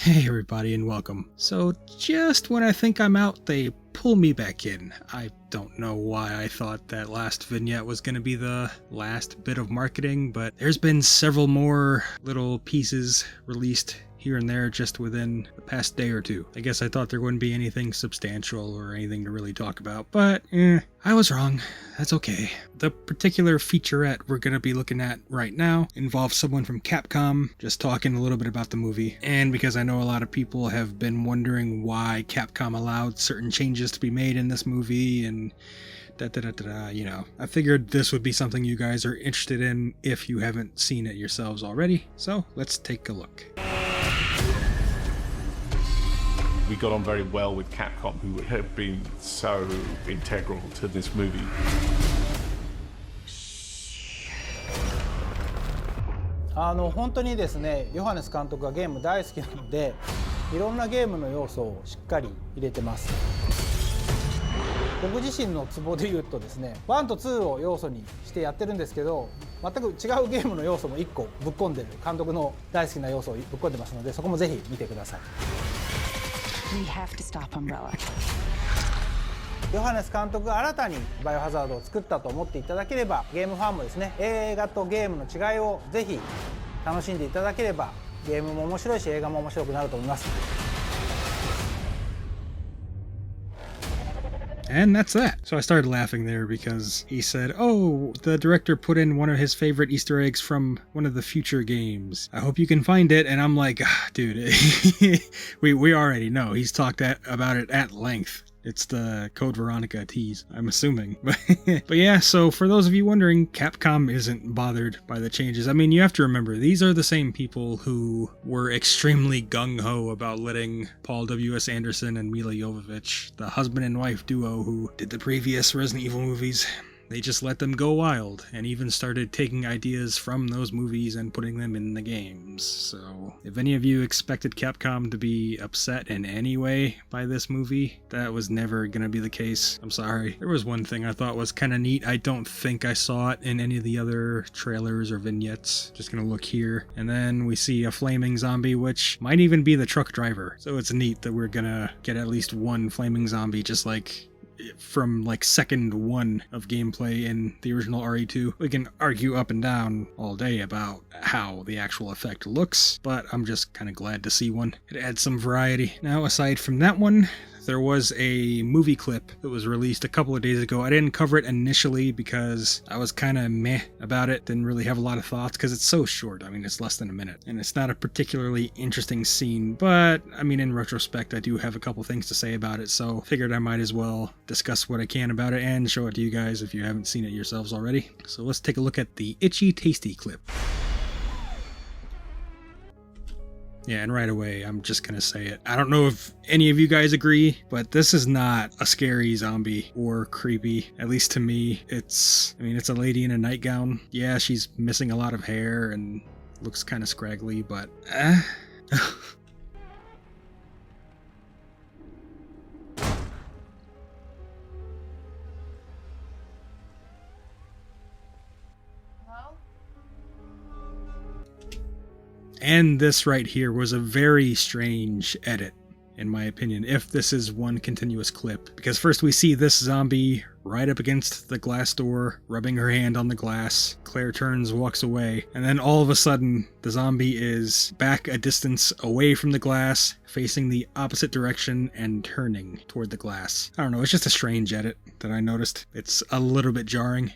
Hey everybody and welcome. So just when I think I'm out, they pull me back in. I don't know why I thought that last vignette was going to be the last bit of marketing, but there's been several more little pieces released here and there just within the past day or two. I guess I thought there wouldn't be anything substantial or anything to really talk about, but I was wrong. That's okay. The particular featurette we're going to be looking at right now involves someone from Capcom just talking a little bit about the movie. And because I know a lot of people have been wondering why Capcom allowed certain changes to be made in this movie and you know, I figured this would be something you guys are interested in if you haven't seen it yourselves already. So let's take a look. We got on very well with Capcom, who have been so integral to this movie. 本当にですね、ヨハネス監督がゲーム大好きなので、いろんなゲームの要素をしっかり入れてます。僕自身のツボで言うとですね、1と2を要素にしてやってるんですけど、全く違うゲームの要素も1個ぶっ込んでる、監督の大好きな要素をぶっ込んでますので、そこもぜひ見てください。We have to stop Umbrella. ヨハネス監督が新たにバイオハザードを作ったと思っていただければ、ゲームファンもですね、映画とゲームの違いをぜひ楽しんでいただければ、ゲームも面白いし映画も面白くなると思います。And that's that. So I started laughing there because he said, oh, the director put in one of his favorite Easter eggs from one of the future games. I hope you can find it. And I'm like, dude, we already know. He's talked about it at length. It's the Code Veronica tease, I'm assuming. But yeah, so for those of you wondering, Capcom isn't bothered by the changes. I mean, you have to remember, these are the same people who were extremely gung-ho about letting Paul W.S. Anderson and Mila Jovovich, the husband and wife duo who did the previous Resident Evil movies, they just let them go wild and even started taking ideas from those movies and putting them in the games. So if any of you expected Capcom to be upset in any way by this movie, that was never gonna be the case. I'm sorry. There was one thing I thought was kind of neat. I don't think I saw it in any of the other trailers or vignettes. Just gonna look here. And then we see a flaming zombie, which might even be the truck driver. So it's neat that we're gonna get at least one flaming zombie, just like from like second one of gameplay in the original RE2. We can argue up and down all day about how the actual effect looks, but I'm just kind of glad to see one. It adds some variety. Now, aside from that one, there was a movie clip that was released a couple of days ago. I didn't cover it initially because I was kind of meh about it. Didn't really have a lot of thoughts because it's so short. I mean, it's less than a minute. And it's not a particularly interesting scene. But, I mean, in retrospect, I do have a couple things to say about it. So figured I might as well discuss what I can about it and show it to you guys if you haven't seen it yourselves already. So let's take a look at the Itchy Tasty clip. Yeah, and right away, I'm just gonna say it. I don't know if any of you guys agree, but this is not a scary zombie or creepy, at least to me. It's a lady in a nightgown. Yeah, she's missing a lot of hair and looks kind of scraggly, but And this right here was a very strange edit, in my opinion, if this is one continuous clip. Because first we see this zombie right up against the glass door, rubbing her hand on the glass. Claire turns, walks away, and then all of a sudden, the zombie is back a distance away from the glass, facing the opposite direction and turning toward the glass. I don't know, it's just a strange edit that I noticed. It's a little bit jarring.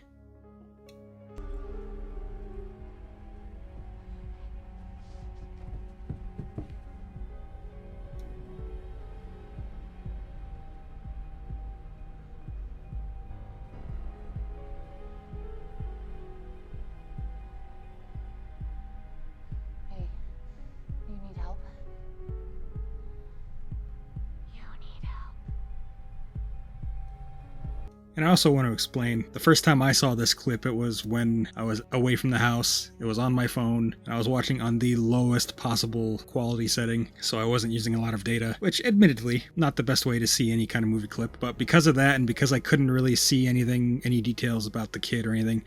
And I also want to explain, the first time I saw this clip, it was when I was away from the house. It was on my phone. I was watching on the lowest possible quality setting, so I wasn't using a lot of data, which admittedly, not the best way to see any kind of movie clip. But because of that, and because I couldn't really see anything, any details about the kid or anything,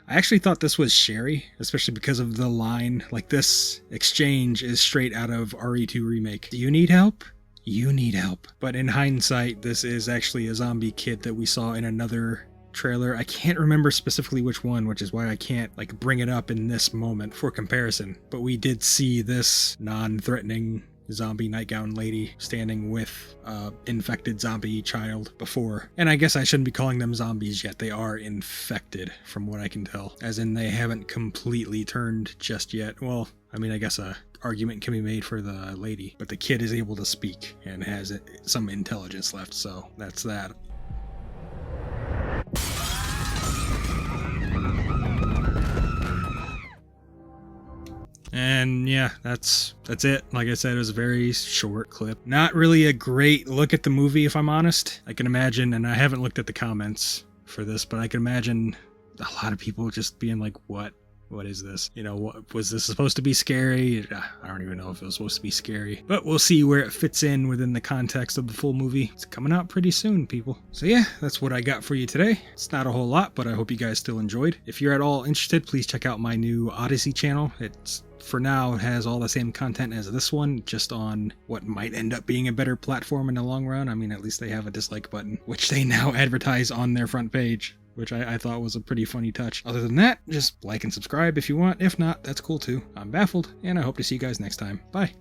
I actually thought this was Sherry, especially because of the line. Like, this exchange is straight out of RE2 Remake. Do you need help? You need help. But in hindsight, this is actually a zombie kid that we saw in another trailer. I can't remember specifically which one, which is why I can't like bring it up in this moment for comparison. But we did see this non-threatening zombie nightgown lady standing with infected zombie child before. And I guess I shouldn't be calling them zombies yet. They are infected from what I can tell. As in they haven't completely turned just yet. Well, I mean, I guess a argument can be made for the lady, but the kid is able to speak and has some intelligence left, so that's that. And yeah, that's it. Like I said, it was a very short clip. Not really a great look at the movie, if I'm honest. I can imagine, and I haven't looked at the comments for this, but I can imagine a lot of people just being like, what is this? You know, what was this supposed to be scary? I don't even know if it was supposed to be scary, but we'll see where it fits in within the context of the full movie. It's coming out pretty soon, people. So yeah, that's what I got for you today. It's not a whole lot, but I hope you guys still enjoyed. If you're at all interested, please check out my new Odyssey channel. It's for now, it has all the same content as this one, just on what might end up being a better platform in the long run. I mean, at least they have a dislike button, which they now advertise on their front page, which I thought was a pretty funny touch. Other than that, just like and subscribe if you want. If not, that's cool too. I'm Baffled, and I hope to see you guys next time. Bye.